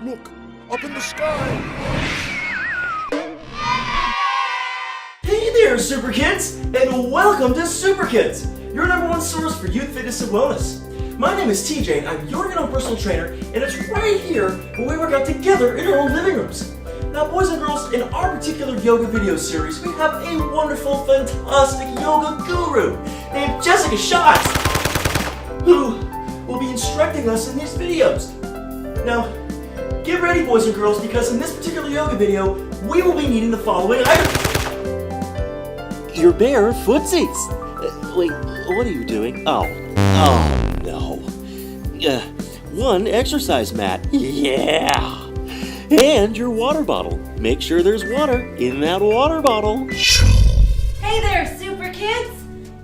Look, up in the sky. Hey there, SooprKIDS, and welcome to SooprKIDS, your #1 source for youth fitness and wellness. My name is TJ, and I'm your personal trainer, and it's right here where we work out together in our own living rooms. Now, boys and girls, in our particular yoga video series, we have a wonderful, fantastic yoga guru named Jessica Schatz, who will be instructing us in these videos. Now, get ready, boys and girls, because in this particular yoga video, we will be needing the following items. Your bare footsies. Wait, what are you doing? Oh no. 1 exercise mat. Yeah. And your water bottle. Make sure there's water in that water bottle. Hey there, SooprKIDS!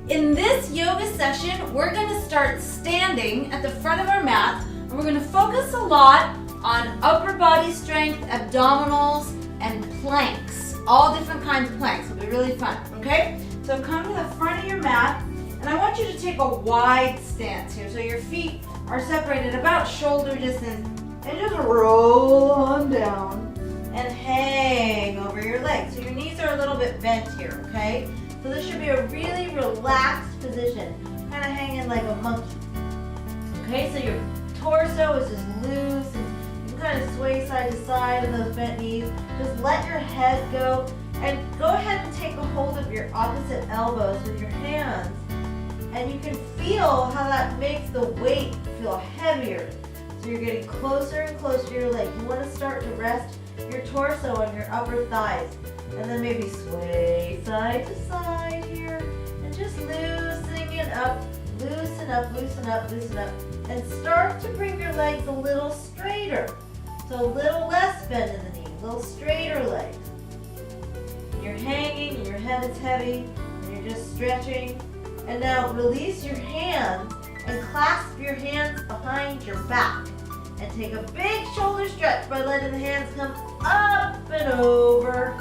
In this yoga session, we're going to start standing at the front of our mat, and we're going to focus a lot on upper body strength, abdominals, and planks. All different kinds of planks. It'll be really fun, okay? So come to the front of your mat, and I want you to take a wide stance here. So your feet are separated about shoulder distance, and just roll on down and hang over your legs. So your knees are a little bit bent here, okay? So this should be a really relaxed position, kind of hanging like a monkey. Okay, so your torso is just loose, and you can kind of sway side to side in those bent knees. Just let your head go, and go ahead and take a hold of your opposite elbows with your hands. And you can feel how that makes the weight feel heavier. So you're getting closer and closer to your leg. You want to start to rest your torso on your upper thighs. And then maybe sway side to side here. And just loosening it up. Loosen up, loosen up, loosen up. And start to bring your legs a little straighter. So a little less bend in the knee, a little straighter legs. And you're hanging, and your head is heavy, and you're just stretching. And now release your hands and clasp your hands behind your back. And take a big shoulder stretch by letting the hands come up and over.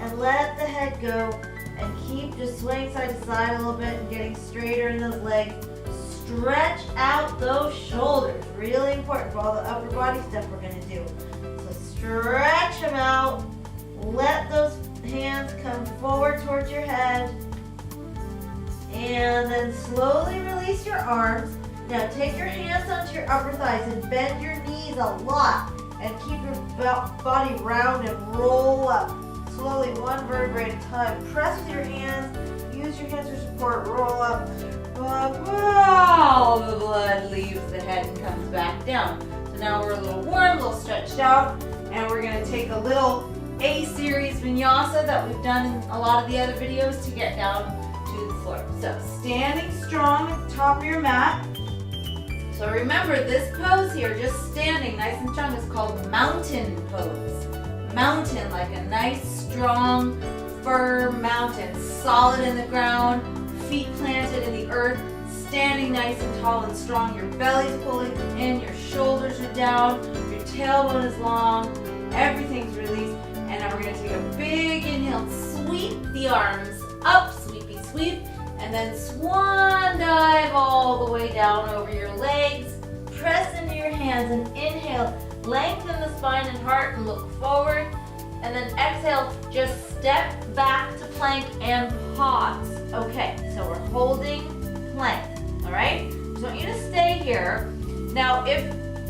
And let the head go. And keep just swaying side to side a little bit and getting straighter in those legs. Stretch out those shoulders. Really important for all the upper body stuff we're going to do. So stretch them out. Let those hands come forward towards your head. And then slowly release your arms. Now take your hands onto your upper thighs and bend your knees a lot. And keep your body round and roll up. Slowly, one vertebrae at a time. Press with your hands. Use your hands for support. Roll up. Wow, the blood leaves the head and comes back down. So now we're a little warm, a little stretched out. And we're going to take a little A-series vinyasa that we've done in a lot of the other videos to get down to the floor. So standing strong at the top of your mat. So remember, this pose here, just standing nice and strong, is called mountain pose. Mountain, like a nice, strong, firm mountain, solid in the ground, feet planted in the earth, standing nice and tall and strong. Your belly's pulling in, your shoulders are down, your tailbone is long, everything's released. And now we're going to take a big inhale, sweep the arms up, sweepy sweep, and then swan dive all the way down over your legs. Press into your hands and inhale. Lengthen the spine and heart and look forward. And then exhale, just step back to plank and pause. Okay, so we're holding plank, all right? Just want you to stay here. Now, if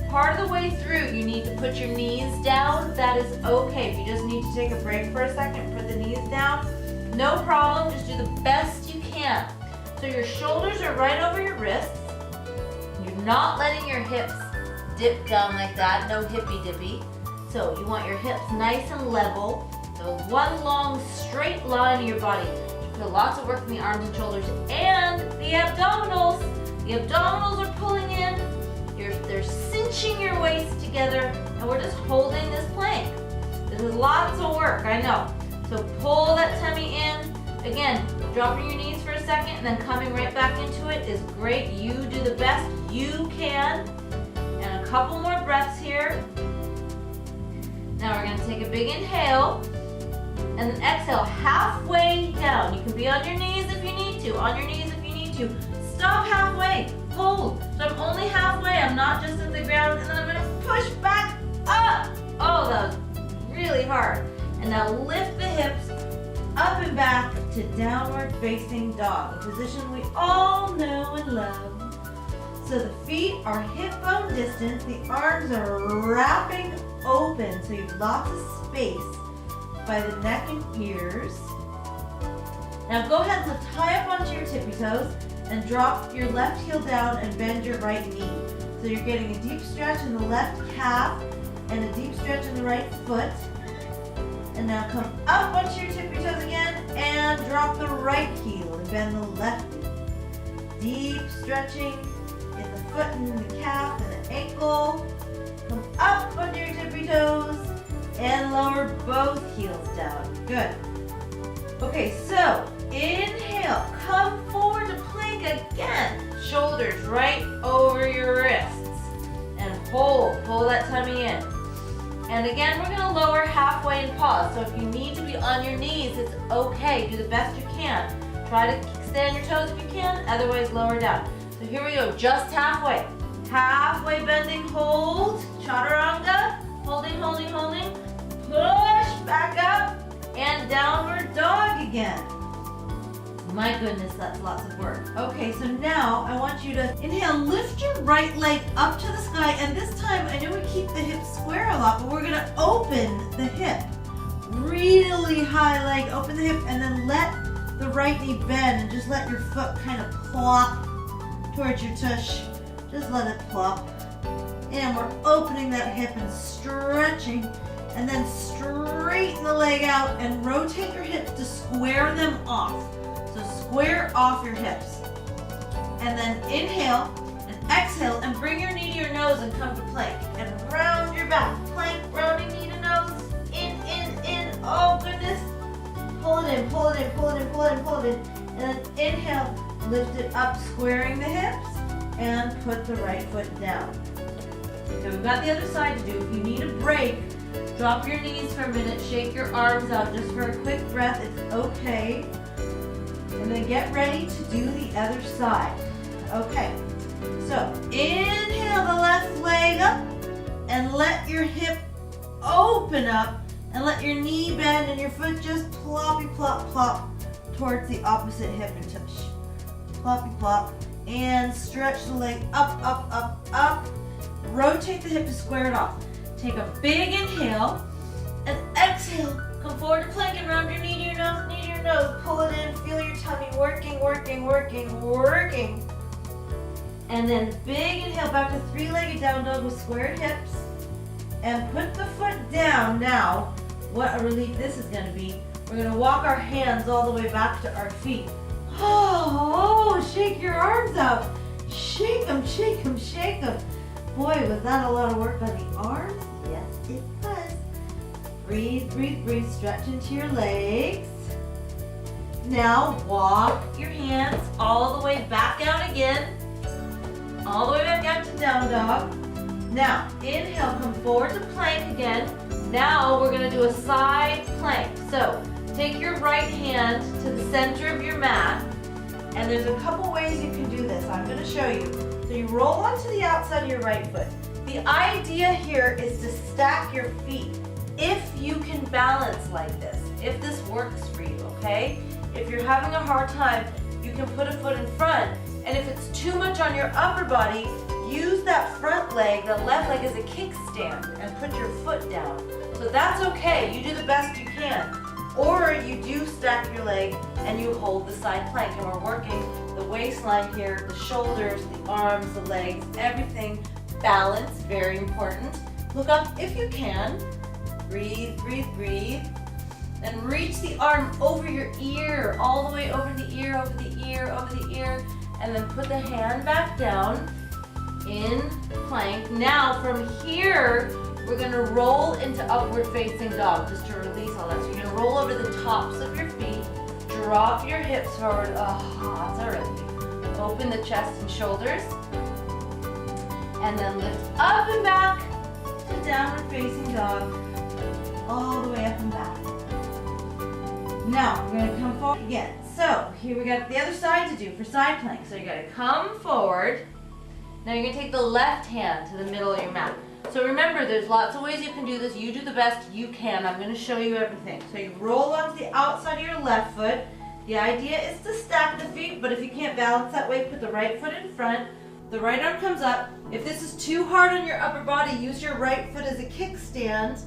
part of the way through you need to put your knees down, that is okay. If you just need to take a break for a second, put the knees down, no problem. Just do the best you can. So your shoulders are right over your wrists. You're not letting your hips dip down like that, no hippy dippy. So you want your hips nice and level. So one long straight line in your body. You put lots of work in the arms and shoulders and the abdominals. The abdominals are pulling in. They're cinching your waist together, and we're just holding this plank. This is lots of work, I know. So pull that tummy in. Again, dropping your knees for a second and then coming right back into it is great. You do the best you can. And a couple more breaths here. Now we're going to take a big inhale and then exhale halfway down. You can be on your knees if you need to, on your knees if you need to. Stop halfway, hold. So I'm only halfway, I'm not just at the ground, and then I'm going to push back up. Oh, that was really hard. And now lift the hips up and back to downward facing dog, a position we all know and love. So the feet are hip bone distance, the arms are wrapping open, so you have lots of space by the neck and ears. Now go ahead and lift high up onto your tippy toes and drop your left heel down and bend your right knee. So you're getting a deep stretch in the left calf and a deep stretch in the right foot. And now come up onto your tippy toes again and drop the right heel and bend the left knee. Deep stretching in the foot and the calf and the ankle. Come up onto your tippy toes and lower both heels down. Good. Okay, so inhale, come forward to plank again. Shoulders right over your wrists. And hold, pull that tummy in. And again, we're gonna lower halfway and pause. So if you need to be on your knees, it's okay. Do the best you can. Try to stay on your toes if you can, otherwise lower down. So here we go, just halfway. Halfway bending, hold, chaturanga, holding, holding, holding. Push back up and downward dog again. My goodness, that's lots of work. Okay, so now I want you to inhale, lift your right leg up to the sky, and this time, I know we keep the hips square a lot, but we're gonna open the hip. Really high leg, open the hip, and then let the right knee bend, and just let your foot kind of plop towards your tush. Just let it plop. And we're opening that hip and stretching, and then straighten the leg out and rotate your hips to square them off. So square off your hips. And then inhale and exhale and bring your knee to your nose and come to plank. And round your back. Plank, rounding knee to nose. In. Oh goodness. Pull it in, pull it in, pull it in, pull it in, pull it in. And then inhale, lift it up, squaring the hips. And put the right foot down. Okay, we've got the other side to do. If you need a break, drop your knees for a minute, shake your arms out just for a quick breath. It's okay. And then get ready to do the other side. Okay, so inhale the left leg up and let your hip open up and let your knee bend and your foot just ploppy plop plop towards the opposite hip and tush. Ploppy plop and stretch the leg up, up, up, up. Rotate the hip to square it off. Take a big inhale and exhale. Come forward to plank and round your knee to your nose, knee to your nose. Pull it in, feel your tummy working, working, working, working. And then big inhale back to three-legged down dog with squared hips. And put the foot down. Now, what a relief this is going to be. We're going to walk our hands all the way back to our feet. Oh, shake your arms out. Shake them, shake them, shake them. Boy, was that a lot of work on the arms? Yes, it was. Breathe, breathe, breathe. Stretch into your legs. Now walk your hands all the way back out again. All the way back out to down dog. Now, inhale, come forward to plank again. Now we're going to do a side plank. So, take your right hand to the center of your mat. And there's a couple ways you can do this. I'm going to show you. So you roll onto the outside of your right foot. The idea here is to stack your feet. If you can balance like this, if this works for you, okay? If you're having a hard time, you can put a foot in front. And if it's too much on your upper body, use that front leg, the left leg, as a kickstand and put your foot down. So that's okay. You do the best you can. Or you do stack your leg and you hold the side plank. And we're working the waistline here, the shoulders, the arms, the legs, everything. Balance, very important. Look up if you can. Breathe, breathe, breathe. And reach the arm over your ear, all the way over the ear, over the ear, over the ear. And then put the hand back down in plank. Now from here, we're going to roll into upward facing dog just to release all that. So you're going to roll over the tops of your feet, drop your hips forward. Oh, that's a relief. Open the chest and shoulders. And then lift up and back to downward facing dog, all the way up and back. Now we're going to come forward again. So here we got the other side to do for side plank. So you got to come forward. Now you're going to take the left hand to the middle of your mat. So remember, there's lots of ways you can do this. You do the best you can. I'm going to show you everything. So you roll onto the outside of your left foot. The idea is to stack the feet, but if you can't balance that way, put the right foot in front. The right arm comes up. If this is too hard on your upper body, use your right foot as a kickstand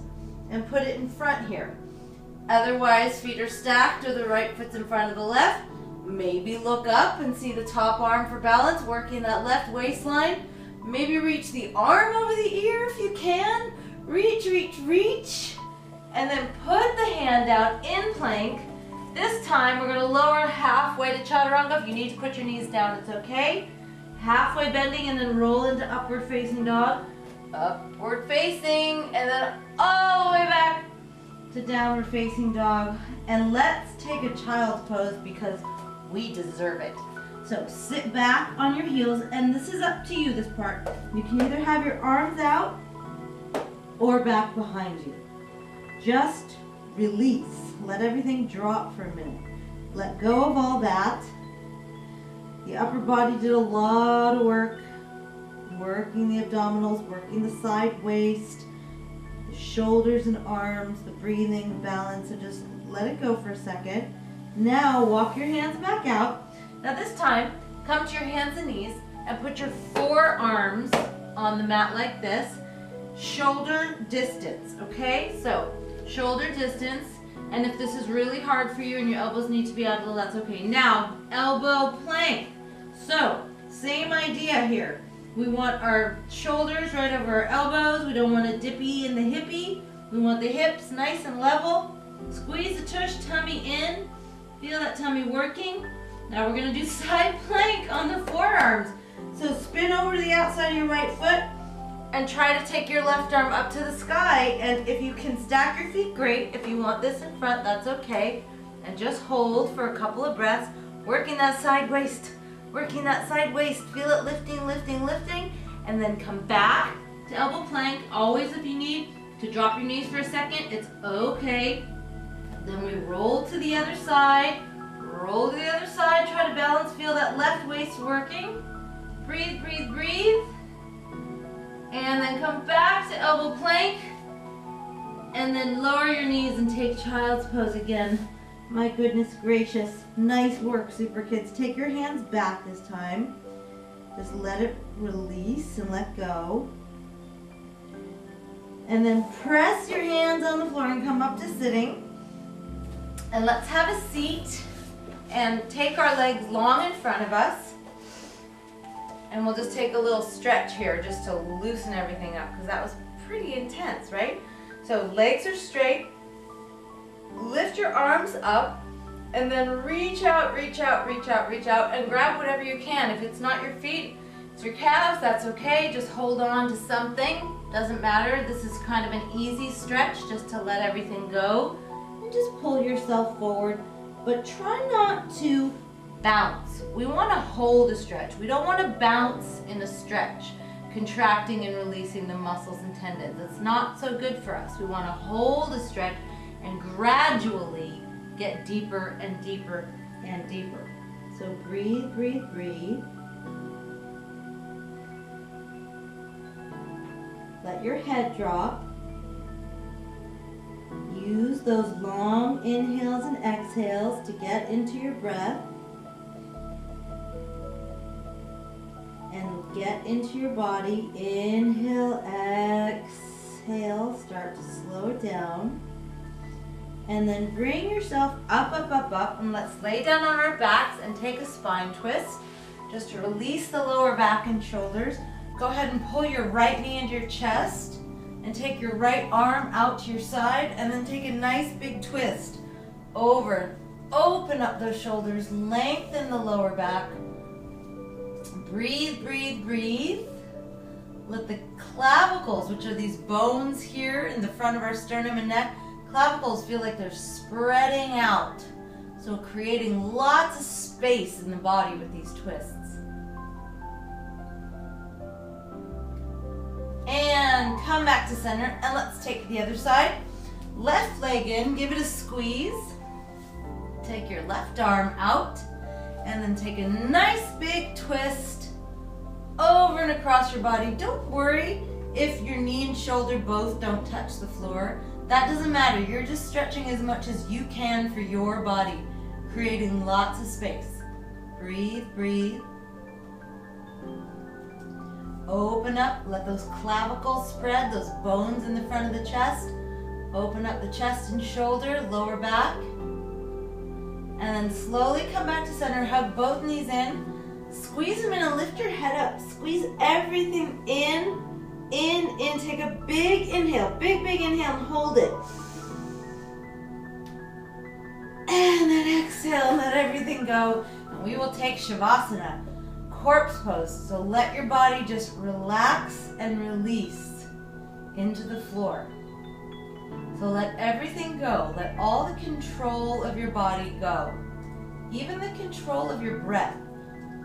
and put it in front here. Otherwise, feet are stacked or the right foot's in front of the left. Maybe look up and see the top arm for balance, working that left waistline. Maybe reach the arm over the ear if you can. Reach, reach, reach. And then put the hand down in plank. This time we're going to lower halfway to chaturanga. If you need to put your knees down, it's okay. Halfway bending and then roll into upward facing dog. Upward facing and then all the way back to downward facing dog. And let's take a child's pose because we deserve it. So sit back on your heels, and this is up to you, this part. You can either have your arms out or back behind you. Just release. Let everything drop for a minute. Let go of all that. The upper body did a lot of work. Working the abdominals, working the side waist, the shoulders and arms, the breathing, the balance, and just let it go for a second. Now walk your hands back out. Now this time, come to your hands and knees and put your forearms on the mat like this. Shoulder distance, okay? So, shoulder distance, and if this is really hard for you and your elbows need to be out, that's okay. Now, elbow plank. So, same idea here. We want our shoulders right over our elbows. We don't want a dippy in the hippie. We want the hips nice and level. Squeeze the tush, tummy in. Feel that tummy working. Now we're going to do side plank on the forearms. So spin over to the outside of your right foot and try to take your left arm up to the sky. And if you can stack your feet, great. If you want this in front, that's okay. And just hold for a couple of breaths, working that side waist. Working that side waist. Feel it lifting, lifting, lifting. And then come back to elbow plank. Always if you need to drop your knees for a second, it's okay. Then we roll to the other side. Roll to the other side, try to balance, feel that left waist working. Breathe, breathe, breathe. And then come back to elbow plank. And then lower your knees and take child's pose again. My goodness gracious. Nice work, Super Kids. Take your hands back this time. Just let it release and let go. And then press your hands on the floor and come up to sitting. And let's have a seat. And take our legs long in front of us. And we'll just take a little stretch here just to loosen everything up because that was pretty intense, right? So legs are straight. Lift your arms up and then reach out, reach out, reach out, reach out and grab whatever you can. If it's not your feet, it's your calves, that's okay. Just hold on to something. Doesn't matter. This is kind of an easy stretch just to let everything go. And just pull yourself forward. But try not to bounce. We want to hold a stretch. We don't want to bounce in a stretch, contracting and releasing the muscles and tendons. It's not so good for us. We want to hold a stretch and gradually get deeper and deeper and deeper. So breathe, breathe, breathe. Let your head drop. Use those long inhales and exhales to get into your breath and get into your body. Inhale, exhale, start to slow it down. And then bring yourself up, up, up, up, and let's lay down on our backs and take a spine twist just to release the lower back and shoulders. Go ahead and pull your right knee into your chest. And take your right arm out to your side and then take a nice big twist over. Open up those shoulders, lengthen the lower back. Breathe, breathe, breathe. Let the clavicles, which are these bones here in the front of our sternum and neck, clavicles feel like they're spreading out. So creating lots of space in the body with these twists. And come back to center, and let's take the other side. Left leg in, give it a squeeze. Take your left arm out, and then take a nice big twist over and across your body. Don't worry if your knee and shoulder both don't touch the floor, that doesn't matter. You're just stretching as much as you can for your body, creating lots of space. Breathe, breathe. Open up, let those clavicles spread, those bones in the front of the chest. Open up the chest and shoulder, lower back. And then slowly come back to center, hug both knees in. Squeeze them in and lift your head up. Squeeze everything in. Take a big inhale, big inhale and hold it. And then exhale and let everything go. And we will take Shavasana, corpse pose. So let your body just relax and release into the floor. So let everything go. Let all the control of your body go. Even the control of your breath.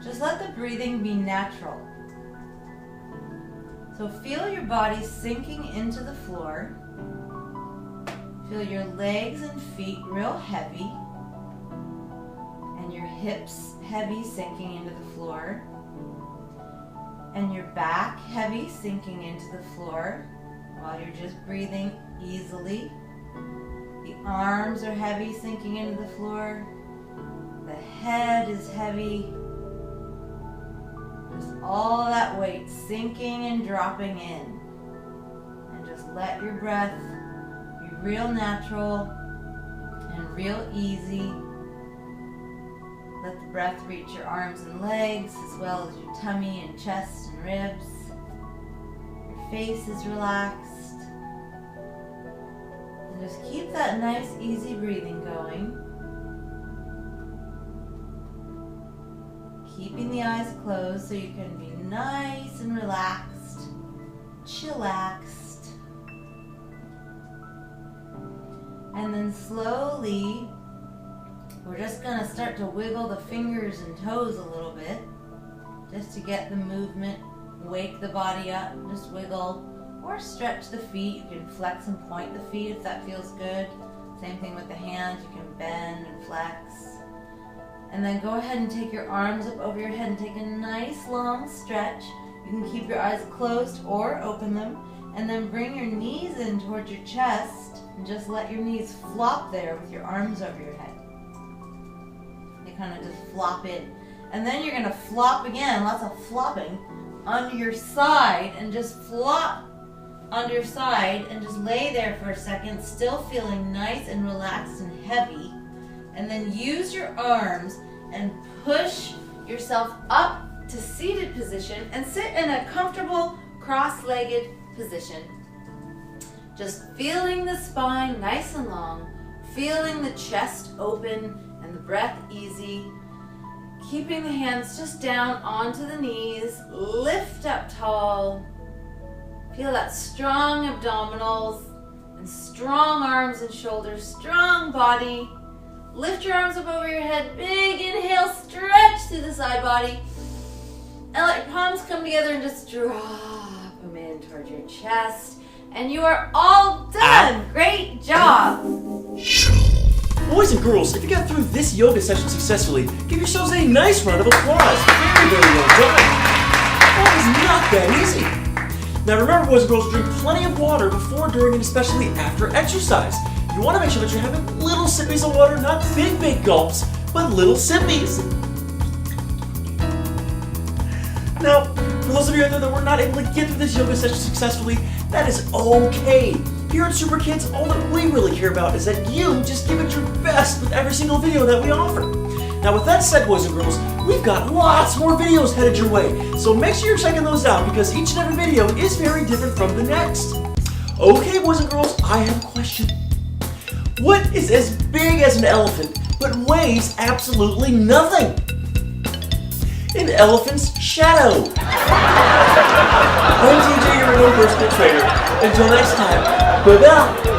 Just let the breathing be natural. So feel your body sinking into the floor. Feel your legs and feet real heavy. And your hips heavy, sinking into the floor. And your back heavy, sinking into the floor while you're just breathing easily. The arms are heavy, sinking into the floor. The head is heavy. Just all that weight sinking and dropping in. And just let your breath be real natural and real easy. Let the breath reach your arms and legs as well as your tummy and chest and ribs. Your face is relaxed. And just keep that nice easy breathing going. Keeping the eyes closed so you can be nice and relaxed, chillaxed. And then slowly, we're just going to start to wiggle the fingers and toes a little bit, just to get the movement, wake the body up, just wiggle, or stretch the feet. You can flex and point the feet if that feels good. Same thing with the hands, you can bend and flex. And then go ahead and take your arms up over your head and take a nice long stretch. You can keep your eyes closed or open them. And then bring your knees in towards your chest and just let your knees flop there with your arms over your head. They kind of just flop in. And then you're going to flop again, lots of flopping, onto your side and just flop onto your side and just lay there for a second, still feeling nice and relaxed and heavy. And then use your arms and push yourself up to seated position and sit in a comfortable cross-legged position. Just feeling the spine nice and long, feeling the chest open and the breath easy. Keeping the hands just down onto the knees, lift up tall. Feel that strong abdominals and strong arms and shoulders, strong body. Lift your arms up over your head, big inhale, stretch through the side body. And let your palms come together and just drop them in towards your chest. And you are all done. Great job. Boys and girls, if you got through this yoga session successfully, give yourselves a nice round of applause. Very, very well done. That was not that easy. Now remember, boys and girls, drink plenty of water before, during, and especially after exercise. You want to make sure that you're having little sippies of water, not big gulps, but little sippies. Now, for those of you out there that were not able to get through this yoga session successfully, that is okay. Here at SooprKIDS, all that we really care about is that you just give it your best with every single video that we offer. Now with that said, boys and girls, we've got lots more videos headed your way, so make sure you're checking those out because each and every video is very different from the next. Okay, boys and girls, I have a question. What is as big as an elephant but weighs absolutely nothing? An elephant's shadow. I'm TJ, your own personal trainer. Until next time, bye-bye.